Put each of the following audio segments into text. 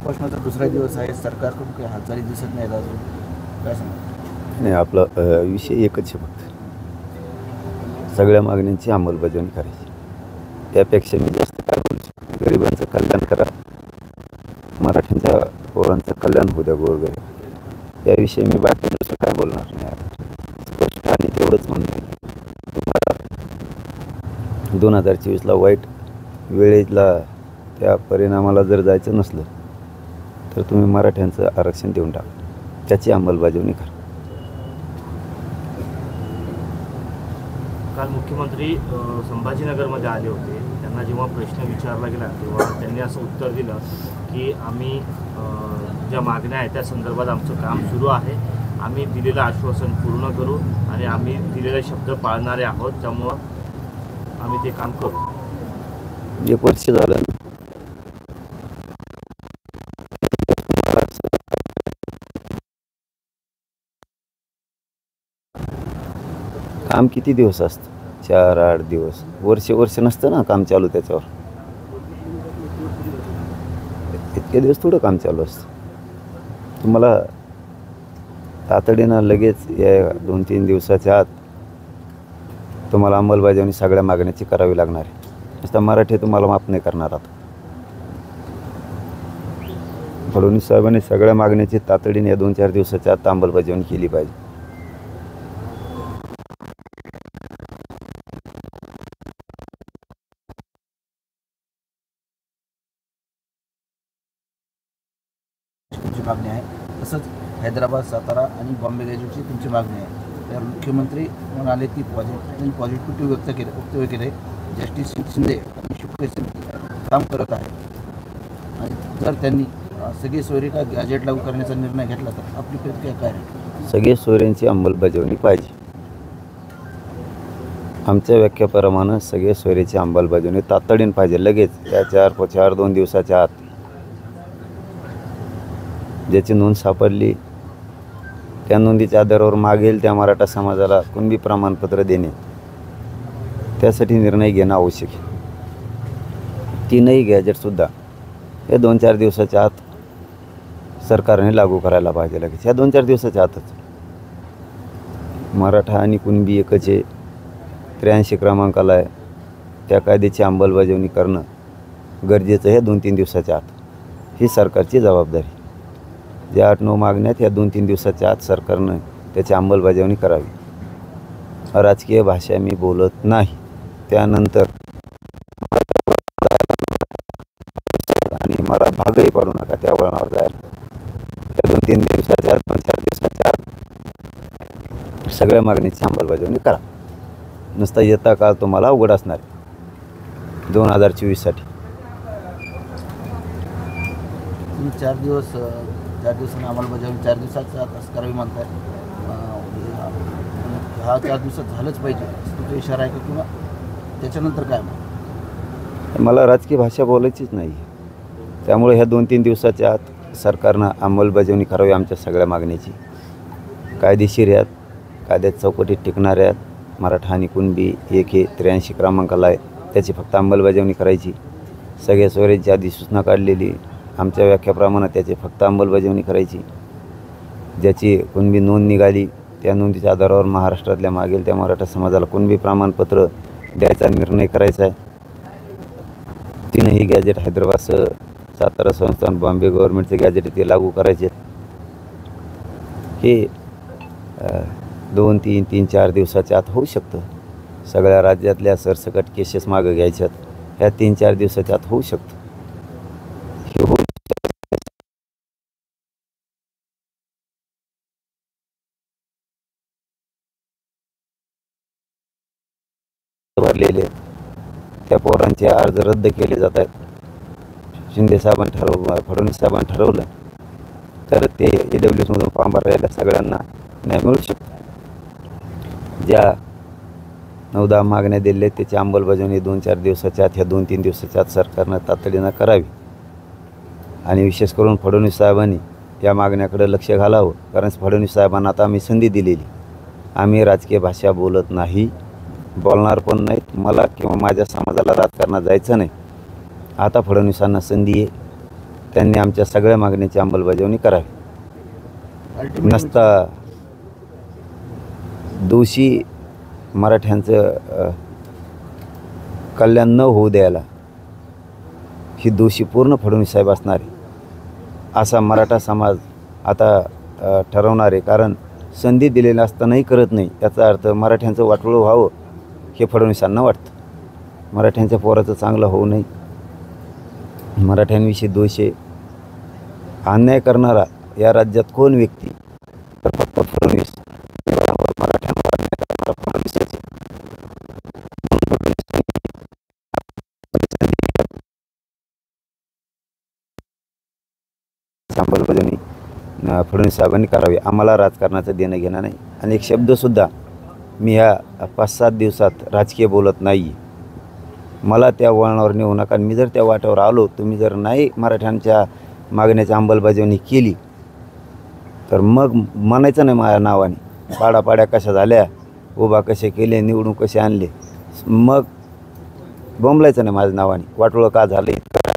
उपोषणाचा दुसरा दिवस आहे, सरकारकडून काही हालचाली दिसत नाहीत अजून, काय सांगता? नाही, आपला विषय एकच आहे, फक्त सगळ्या मागण्यांची अंमलबजावणी करायची. त्यापेक्षा मी जास्त काय बोलू शकतो. गरिबांचं कल्याण करा, मराठ्यांच्या पोरांचं कल्याण होऊ द्या गोरगरीब, याविषयी मी बाकी दुसरं काय बोलणार नाही. स्पष्ट आणि तेवढंच म्हणतो, तुम्हाला 2024ला वाईट वेळेला त्या परिणामाला जर जायचं नसलं तर तुम्ही मराठ्यांचं आरक्षण देऊन टाका, त्याची अंमलबजावणी करा. काल मुख्यमंत्री संभाजीनगरमध्ये आले होते. त्यांना जेव्हा प्रश्न विचारला गेला तेव्हा त्यांनी असं उत्तर दिलं की आम्ही ज्या मागण्या आहेत त्या संदर्भात आमचं काम सुरू आहे, आम्ही दिलेलं आश्वासन पूर्ण करू आणि आम्ही दिलेले शब्द पाळणारे आहोत, त्यामुळं आम्ही ते काम करू. 1 वर्ष झालं, काम किती दिवस असतं? 4-8 दिवस, वर्ष नसतं ना काम चालू त्याच्यावर. इतके दिवस थोडं काम चालू असतं. तुम्हाला तातडीनं लगेच या 2-3 दिवसाच्या आत तुम्हाला अंमलबजावणी सगळ्या मागण्याची करावी लागणार आहे. नुसता मराठी तुम्हाला माफ नाही करणार. आता फडणवीस साहेबांनी सगळ्या मागण्याची तातडीने या 2-4 दिवसाच्या आत अंमलबजावणी केली पाहिजे. तुमची मागणी आहे, तसंच हैदराबाद, सातारा आणि बॉम्बे गॅजेटची तुमची मागणी आहे. तर मुख्यमंत्री म्हणाले की पॉझिटिव्ह वक्तव्य केले. जस्टिस शिंदे आणि शुक्र काम करत आहे आणि जर त्यांनी सगळे सोयरे का गॅजेट लागू करण्याचा निर्णय घेतला तर आपली प्रतिक्रिया काय आहे? सगळे सोयऱ्यांची अंमलबजावणी पाहिजे. आमच्या व्याख्याप्रमाणे सगळे सोयऱ्याची अंमलबजावणी तातडीने पाहिजे, लगेच त्या 4-2 दिवसाच्या आत. ज्याची नोंद सापडली त्या नोंदीच्या आधारावर मागेल त्या मराठा समाजाला कुणबी प्रमाणपत्र देणे, त्यासाठी निर्णय घेणं आवश्यक आहे. 3ही गॅजेटसुद्धा या 2-4 दिवसाच्या आत सरकारने लागू करायला पाहिजे. लगेच या 2-4 दिवसाच्या आतच. मराठा आणि कुणबी एकच आहे, 83 क्रमांकाला आहे, त्या कायद्याची अंमलबजावणी करणं गरजेचं आहे 2-3 दिवसाच्या आत. ही सरकारची जबाबदारी. ज्या 8-9 मागण्यात या 2-3 दिवसाच्या आत सरकारनं त्याची अंमलबजावणी करावी. राजकीय भाषा मी बोलत नाही. त्यानंतर आणि मला भागही पडू नका त्या वळणावर जायला. त्या 2-3 दिवसाच्या आत, 2-4 दिवसाच्या आत सगळ्या मागणीची अंमलबजावणी करा. नुसता येता काळ तुम्हाला अवघड असणार 2024साठी. तुम्ही 4 दिवसांनी अंमलबजावणी 4 दिवसाच्या आत असं करावी म्हणताय. हा 4 दिवसात झालंच पाहिजे तुमचा इशारा आहे का, किंवा त्याच्यानंतर काय? मला राजकीय भाषा बोलायचीच नाही. त्यामुळे ह्या 2-3 दिवसाच्या आत सरकारनं अंमलबजावणी करावी आमच्या सगळ्या मागणीची. कायदेशीर आहेत, कायद्यात चौकटीत टिकणाऱ्या आहेत. मराठा आणि कुणबी एक हे 83 क्रमांकाला आहे, त्याची फक्त अंमलबजावणी करायची. सगळ्या सोयऱ्यांची अधिसूचना काढलेली, आमच्या व्याख्याप्रमाणे त्याची फक्त अंमलबजावणी करायची. ज्याची कुणबी नोंद निघाली त्या नोंदीच्या आधारावर महाराष्ट्रातल्या मागेल त्या मराठा समाजाला कुणबी प्रमाणपत्र द्यायचा निर्णय करायचा आहे. 3ही गॅजेट हैदराबाद, सातारा संस्थान, बॉम्बे गव्हर्नमेंटचे गॅजेट ते लागू करायचे. हे 2-3, 3-4 दिवसाच्या आत होऊ शकतं. सगळ्या राज्यातल्या सरसकट केसेस मागं घ्यायच्यात, ह्या 3-4 दिवसाच्या आत होऊ शकतं. हे होऊ भरलेले त्या पोरांचे अर्ज रद्द केले जात आहेत. शिंदे साहेबांनी ठरवलं, फडणवीस साहेबांनी ठरवलं तर ते EWSमधून फॉर्म भरायला सगळ्यांना न्याय मिळू शकतो. ज्या 9-10 मागण्या दिल्या त्याची अंमलबजावणी 2-4 दिवसाच्या आत, ह्या 2-3 दिवसाच्या आत सरकारनं तातडीनं करावी. आणि विशेष करून फडणवीस साहेबांनी या मागण्याकडे लक्ष घालावं, कारण फडणवीस साहेबांना आता आम्ही संधी दिलेली. आम्ही राजकीय भाषा बोलत नाही, बोलणार पण नाहीत. मला किंवा माझ्या समाजाला राजकारणात जायचं नाही. आता फडणवीसांना संधी आहे, त्यांनी आमच्या सगळ्या मागणीची अंमलबजावणी करावी. नसता दोषी मराठ्यांचं कल्याण न होऊ द्यायला ही दोषी पूर्ण फडणवीस साहेब असणार आहे असा मराठा समाज आता ठरवणार आहे. कारण संधी दिलेल्या असतानाही करत नाही, याचा अर्थ मराठ्यांचं वाटोळं व्हावं हे फडणवीसांना वाटतं. मराठ्यांच्या पोराचं चांगलं होऊ नये, मराठ्यांविषयी दोष आहे. अन्याय करणारा या राज्यात कोण व्यक्ती तर फक्त फडणवीस. मराठ्यांवर अन्याय करणारा फडणवीसच आहे. अंमलबजावणी फडणवीस साहेबांनी करावी. आम्हाला राजकारणाचं देणं घेणं नाही. आणि एक शब्दसुद्धा मी ह्या 5-7 दिवसात राजकीय बोलत नाही. मला त्या वळणावर नेऊ नका. मी जर त्या वाट्यावर आलो, तुम्ही जर नाही मराठ्यांच्या मागण्याची अंमलबजावणी केली तर मग म्हणायचं नाही माझ्या नावाने पाड्या कशा झाल्या, उभा कसे केले, निवडून कसे आणले, मग बोंबलायचं नाही माझ्या नावाने वाटोळं का झालं इतकं.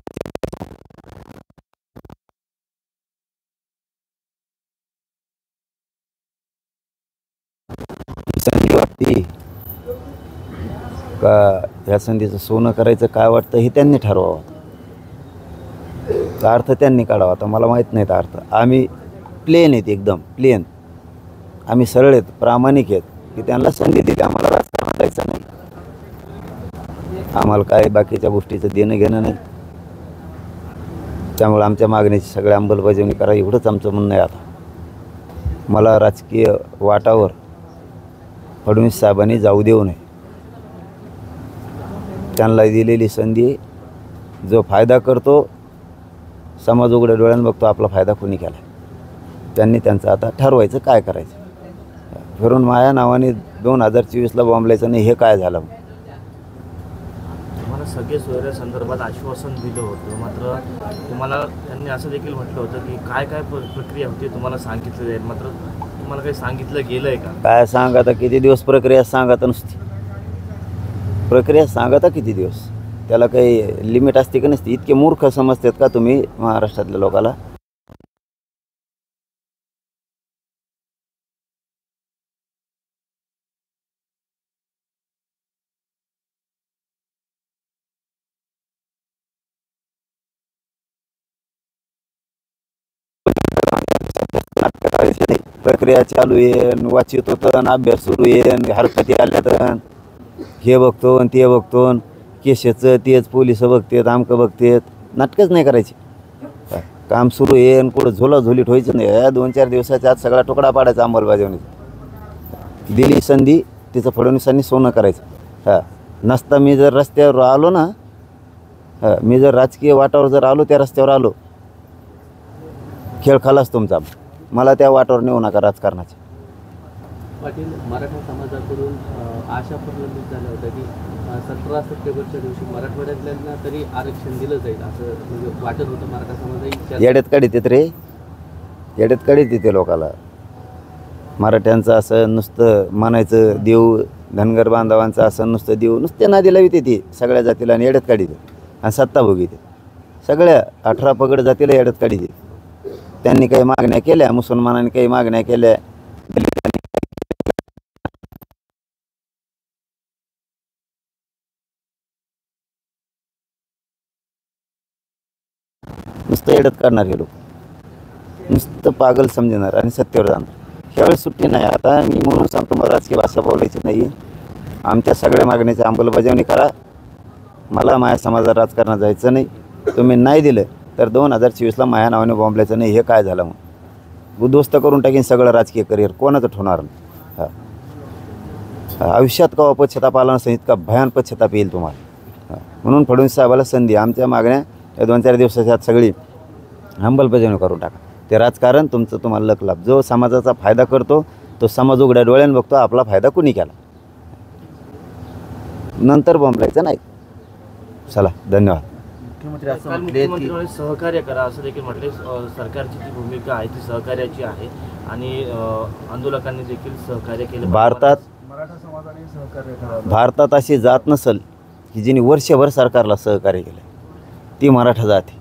संधी वाटते का ह्या संधीचं सोनं करायचं काय वाटतं हे त्यांनी ठरवावं. तर अर्थ त्यांनी काढावा. आता मला माहीत नाही तर अर्थ. आम्ही प्लेन आहेत, एकदम प्लेन. आम्ही सरळ आहेत, प्रामाणिक आहेत की त्यांना संधी दिली. आम्हाला राजकारणात जायचं नाही. आम्हाला काय बाकीच्या गोष्टीचं देणं घेणं नाही. त्यामुळे आमच्या मागणीची सगळ्या अंमलबजावणी करा एवढंच आमचं म्हणणं आहे. आता मला राजकीय वाटावर फडणवीस साहेबांनी जाऊ देऊ नये. त्यांना दिलेली संधी जो फायदा करतो, समाज उघड्या डोळ्यानं बघतो आपला फायदा कोणी केला, त्यांनी त्यांचं आता ठरवायचं काय करायचं. फिरून माझ्या नावाने 2024ला बॉम्बलायचं नाही हे काय झालं. तुम्हाला सगळे सोयऱ्या संदर्भात आश्वासन दिलं होतं, मात्र तुम्हाला त्यांनी असं देखील म्हटलं होतं की काय काय प्रक्रिया होती तुम्हाला सांगितलं जाईल, मात्र तुम्हाला काही सांगितलं गेलं आहे का? काय सांगा आता किती दिवस प्रक्रिया सांगा तर नुसती प्रक्रिया सांगा तर किती दिवस, त्याला काही लिमिट असते का नसते? इतके मूर्ख समजतात का तुम्ही महाराष्ट्रातल्या लोकाला? प्रक्रिया चालू आहे, वाचित होतं, अभ्यास सुरू आहे, हरकती आल्या तर हे बघतो आणि ते बघतो, केसेचं तेच पोलिस बघतात, आमकं बघतात. नाटकच नाही करायची. काम सुरू आहे आणि कुठं झोलाझोलीत व्हायचं नाही. 2-4 दिवसाच्या आत सगळा तुकडा पाडायचा अंमलबजावणी. दिली संधी तिचं फडणवीसांनी सोनं करायचं. नसता मी जर रस्त्यावर आलो ना, मी जर राजकीय वाटावर जर आलो, त्या रस्त्यावर आलो, खेळ खालाच तुमचा. मला त्या वाटावर नेऊ नका राजकारणाचे. पाटील, मराठा समाजाकडून आशा प्रलंबित झाल्या होत्या की 17 सप्टेंबरच्या दिवशी मराठवाड्यातल्यांना तरी आरक्षण दिलं जाईल असं म्हणजे वाटत होतं. मराठा समाजाही येड्यात काढीत येत रे, येड्यात काढीत येते लोकाला. मराठ्यांचं असं नुसतं म्हणायचं देऊ, धनगर बांधवांचं असं नुसतं देऊ, नुसते नादी लावित येते सगळ्या जातीला आणि येड्यात काढीत आणि सत्ता भोगीते. सगळ्या 18 पगड जातीला येड्यात काढीत. त्यांनी काही मागण्या केल्या, मुसलमानांनी काही मागण्या केल्या, नुसतं येड्यात काढणार हे लोक, नुसतं पागल समजणार आणि सत्तेवर जाणार. ह्यावेळेस सुट्टी नाही. आता मी म्हणून सांगतो, मला राजकीय भाषा बोलायची नाही. आमच्या सगळ्या मागण्याची अंमलबजावणी करा. मला माझ्या समाजात राजकारणात जायचं नाही. तुम्ही नाही दिलं तर 2024ला माझ्या नावाने बॉम्बलायचं नाही. हे काय झालं मग? उद्ध्वस्त करून टाकीन सगळं राजकीय करिअर, कोणाचं ठेवणार नाही. आयुष्यात का पश्चाताप आला नसेल इतका भयान पश्चाताप येईल तुम्हाला. म्हणून फडणवीस साहेबाला संधी, आमच्या मागण्या या 2-4 दिवसाच्या आत सगळी अंमलबजावणी करून टाका. ते राजकारण तुमचं तुम्हाला लक लाभ. जो समाजाचा फायदा करतो तो समाज उघड्या डोळ्यानं बघतो आपला फायदा कुणी केला. नंतर बॉम्बलायचं नाही. चला, धन्यवाद. मुख्यमंत्री असं काल म्हटले की मुख्यमंत्र्यांनी सहकार्य करा असं देखील म्हटले. सरकारची जी भूमिका आहे ती सहकार्याची आहे आणि आंदोलकांनी देखील सहकार्य केलं. भारतात मराठा समाजाने सहकार्य करावं. भारतात अशी जात नसल की जिने वर्षभर सरकारला सहकार्य केलं, ती मराठा जात आहे.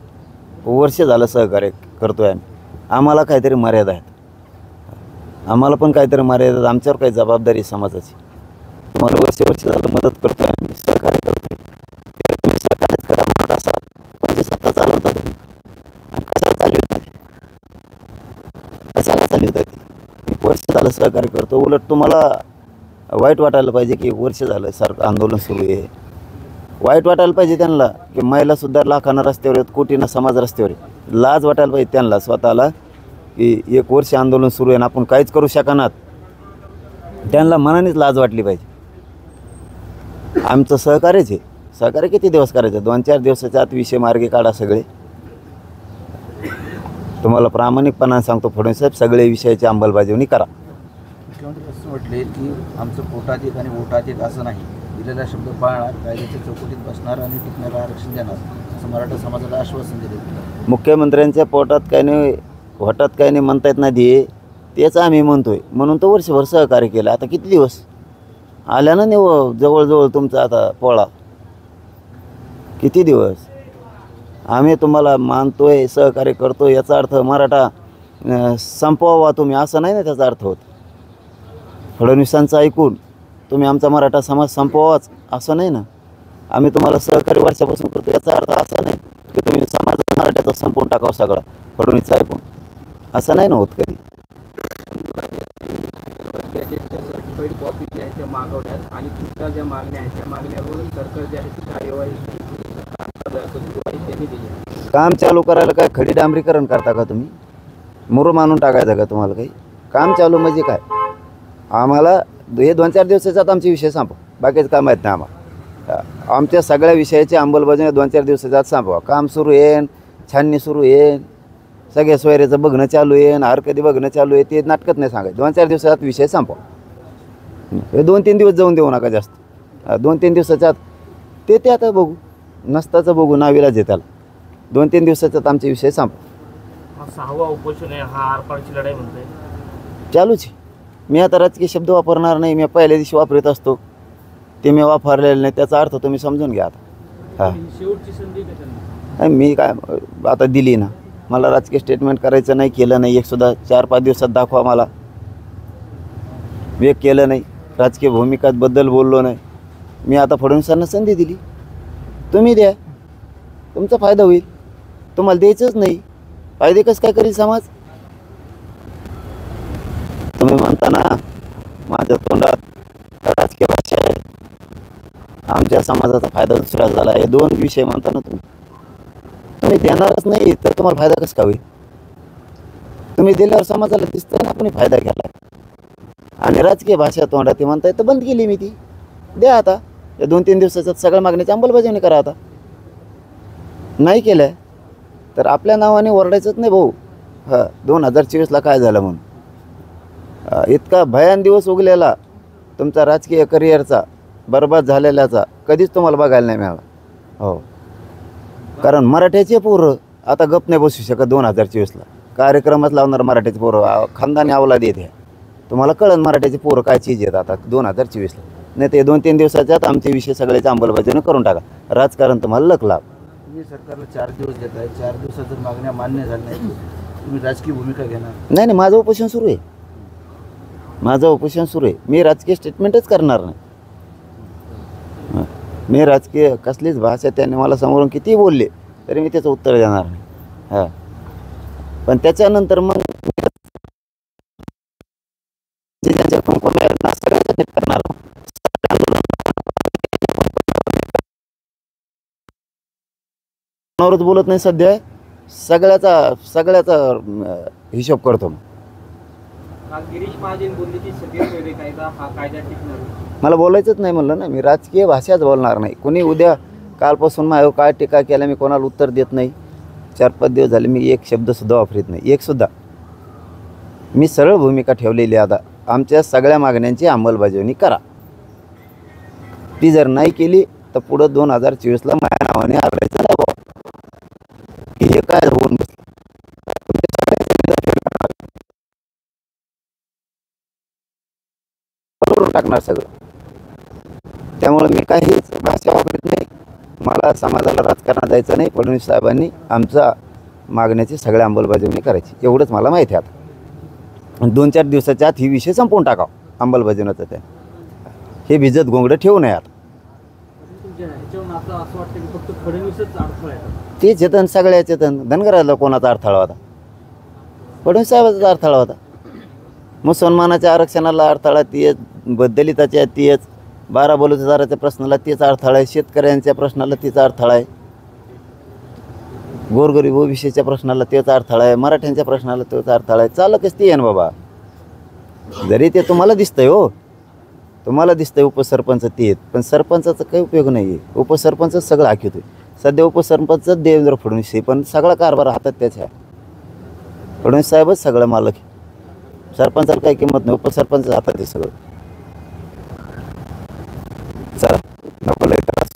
वर्ष झालं सहकार्य करतोय आम्ही. आम्हाला काहीतरी मर्यादा आहेत, आम्हाला पण काहीतरी मर्यादा आहेत, आमच्यावर काही जबाबदारी आहे समाजाची. तुम्हाला वर्ष झालं मदत करतोय आम्ही, सहकार्य करतोय. तुम्ही सहकार्यच करा म्हणत असाल, कोणती सत्ता चालवता तुम्ही आणि कशाला चालवता ती? कशाला चालवता ती? एक वर्ष झालं सहकार्य करतो. उलट तुम्हाला वाईट वाटायला पाहिजे की वर्ष झालं सारखं आंदोलन सुरू आहे. वाईट वाटायला पाहिजे त्यांना की महिलासुद्धा लाखांना रस्त्यावर आहेत, कोटींना समाज रस्त्यावर आहे. लाज वाटायला पाहिजे त्यांना स्वतःला की एक वर्ष आंदोलन सुरू आहे आणि आपण काहीच करू शकणार. त्यांना मनानेच लाज वाटली पाहिजे. आमचं सहकार्यच आहे. सहकार्य किती दिवस करायचं? 2-4 दिवसाच्या आत विषय मार्गी काढा सगळे. तुम्हाला प्रामाणिकपणाने सांगतो फडणवीस साहेब, सगळे विषयाची अंमलबजावणी करा. मुख्यमंत्री असं म्हटले की आमचं पोटात एक आणि वोटात एक असं नाही, दिलेला शब्द पाळणार, कायद्याच्या चौकटीत बसणार आणि टिकणारा आरक्षण देणार, असं मराठा समाजाला आश्वासन दिले. मुख्यमंत्र्यांच्या पोटात काही नाही, वोटात काही नाही म्हणता येत नाही, तेच आम्ही म्हणतोय. म्हणून तो वर्षभर सहकार्य केलं. आता किती दिवस आल्या ना नाही जवळजवळ तुमचा आता पोळा, किती दिवस आम्ही तुम्हाला मानतोय, सहकार्य करतो. याचा अर्थ मराठा संपवावा तुम्ही असं नाही ना त्याचा अर्थ होत. फडणवीसांचं ऐकून तुम्ही आमचा मराठा समाज संपवावाच असं नाही ना. आम्ही तुम्हाला सहकार्य वर्षापासून करतो, याचा अर्थ असा नाही की तुम्ही समाज मराठ्याचा संपवून टाकावं सगळा फडणवीसचं ऐकून, असं नाही ना होत कधी. कॉपी ज्या आहेत त्या मागवल्यात आणि तुमच्या ज्या मागण्या आहेत त्या मागण्यावर सरकार जे आहे ती कार्यवाही त्यांनी दिली. काम चालू करायला काय खडी डांबरीकरण करता का तुम्ही? मुरुम आणून टाकायचं का तुम्हाला काही? काम चालू म्हणजे काय? आम्हाला हे 2-4 दिवसाच्यात आमचे विषय संपव, बाकीचं काम आहेत ना आम्हाला. आमच्या सगळ्या विषयाची अंमलबजावणी 2-4 दिवसाच्या आत संपवा. काम सुरू येईन, छाननी सुरू येईन, सगळ्या सोयऱ्याचं बघणं चालू येईन, हर कधी बघणं चालू आहे, ते नाटकत नाही सांगायचं. 2-4 दिवसात विषय संपवा. हे 2-3 दिवस जाऊन देऊ नका जास्त. 2-3 दिवसाच्या आत ते आता बघू, नसताचं बघू, नाविलाज आहे त्याला. 2-3 दिवसाच्यात आमचे विषय संपवा. हा 6वा उपोषण आहे, हा आरपारची लढाई म्हणतोय चालूच आहे. मी आता राजकीय शब्द वापरणार नाही, मी पहिल्या दिवशी वापरत असतो ते मी वापरलेलं नाही, त्याचा अर्थ तुम्ही समजून घ्या आता. हां, शेवटची संधी का त्यांना? मी काय आता दिली ना, मला राजकीय स्टेटमेंट करायचं नाही, केलं नाही एकसुद्धा. 4-5 दिवसात दाखवा मला. मी एक केलं नाही, राजकीय भूमिकाबद्दल बोललो नाही. मी आता फडणवीसांना संधी दिली, तुम्ही द्या, तुमचा फायदा होईल. तुम्हाला द्यायचंच नाही, फायदे कसं काय करील समाज? तुम्ही म्हणता ना माझ्या तोंडात राजकीय भाषा आहे, आमच्या समाजाचा फायदा दुसरा झाला, हे 2 विषय म्हणता ना तुम्ही देणारच नाही, तर तुम्हाला फायदा कसं काय होईल? तुम्ही दिल्यावर समाजाला दिसतं ना आपण फायदा घ्यायला. आणि राजकीय भाषा तोंडात ते म्हणताय तर बंद केली मी ती. द्या आता या 2-3 दिवसाच्यात सगळ्या मागण्याची अंमलबजावणी करा. आता नाही केलं तर आपल्या नावाने ओरडायचंच नाही भाऊ. 2024ला काय झालं म्हणून इतका भयान दिवस उगलेला तुमचा राजकीय करिअरचा, बरबाद झालेल्याचा कधीच तुम्हाला बघायला नाही मिळाला. हो, कारण मराठ्याचे पोरं आता गप नाही बसू शकत. 2024ला कार्यक्रमच लावणार मराठ्याचे पोरं, खानदानी अवलाद येते. तुम्हाला कळन मराठ्याचे पोरं काय चीज आहेत आता 2024ला. नाही ते 2-3 दिवसाच्यात आमचे विषय सगळ्याची अंमलबजावणी करून टाका. राजकारण तुम्हाला लक लाभ. तुम्ही सरकारला 4 दिवस देत आहे, 4 दिवसात जर मागण्या मान्य झाल्या नाही, तुम्ही राजकीय भूमिका घेणार? नाही, माझं उपोषण सुरू आहे. माझं उपोषण सुरू आहे. मी राजकीय स्टेटमेंटच करणार नाही. मी राजकीय कसलीच भाषा त्यांनी मला समोरून किती बोलले तरी मी त्याचं उत्तर देणार नाही. हां, पण त्याच्यानंतर मग ज्यांच्या कंपन्या आहेत ना सगळ्यांचा नीट करणार. कोणावरच बोलत नाही सध्या, सगळ्याचा हिशोब करतो. काल गिरीश महाजन बोलले की सगळे सोयरे कायदा हा कायदा टिकणार. मला बोलायचंच नाही म्हणलं ना, मी राजकीय भाषाच बोलणार नाही. कोणी उद्या कालपासून माझ्यावर काय टीका केला मी कोणाला उत्तर देत नाही. 4-5 दिवस झाले मी एक शब्दसुद्धा वापरत नाही, एकसुद्धा. मी सरळ भूमिका ठेवलेली. आता आमच्या सगळ्या मागण्यांची अंमलबजावणी करा. ती जर नाही केली तर पुढं 2024ला माझ्या नावाने आरडायचं नाही बाबा की हे काय होऊन बसलं. टाकणार सगळं. त्यामुळे मी काहीच भाषा वापरत नाही. मला समाजाला राजकारणात जायचं नाही. फडणवीस साहेबांनी आमचा मागण्याची सगळ्या अंमलबजावणी करायची, एवढंच मला माहिती आहे. आता 2-4 दिवसाच्या आत ही विषय संपवून टाकावं अंमलबजावणीचा. त्या हे भिजत गोंगडं ठेवू नये. आता ह्याच्यावरून आपलं असं वाटतं की फक्त फडणवीसच अडथळा आहे. ते चेतन सगळ्या चेतन धनगराला कोणाचा अडथळा होता? फडणवीस साहेबाचा अडथळा होता. मुसलमानाच्या आरक्षणाला अडथळा तेच, दलिताच्या तेच, 12 बलुतेदाराच्या प्रश्नाला तेच अडथळा आहे, शेतकऱ्यांच्या प्रश्नाला तेच अडथळा आहे, गोरगरीब ओबीसीच्या प्रश्नाला तेच अडथळा आहे, मराठ्यांच्या प्रश्नाला तेच अडथळा आहे. चालकच ते आहे ना बाबा. जरी ते तुम्हाला दिसतंय, हो तुम्हाला दिसतंय उपसरपंच ते आहेत, पण सरपंचाचा काही उपयोग नाही आहे. उपसरपंचच सगळं हाकीतोय. सध्या उपसरपंच देवेंद्र फडणवीस आहे, पण सगळा कारभार हातात त्याच्या. फडणवीस साहेबच सगळं मालक आहे. सरपंचाला काही किंमत नाही, उपसरपंच हातात आहे सगळं. चला नको लय त्रास.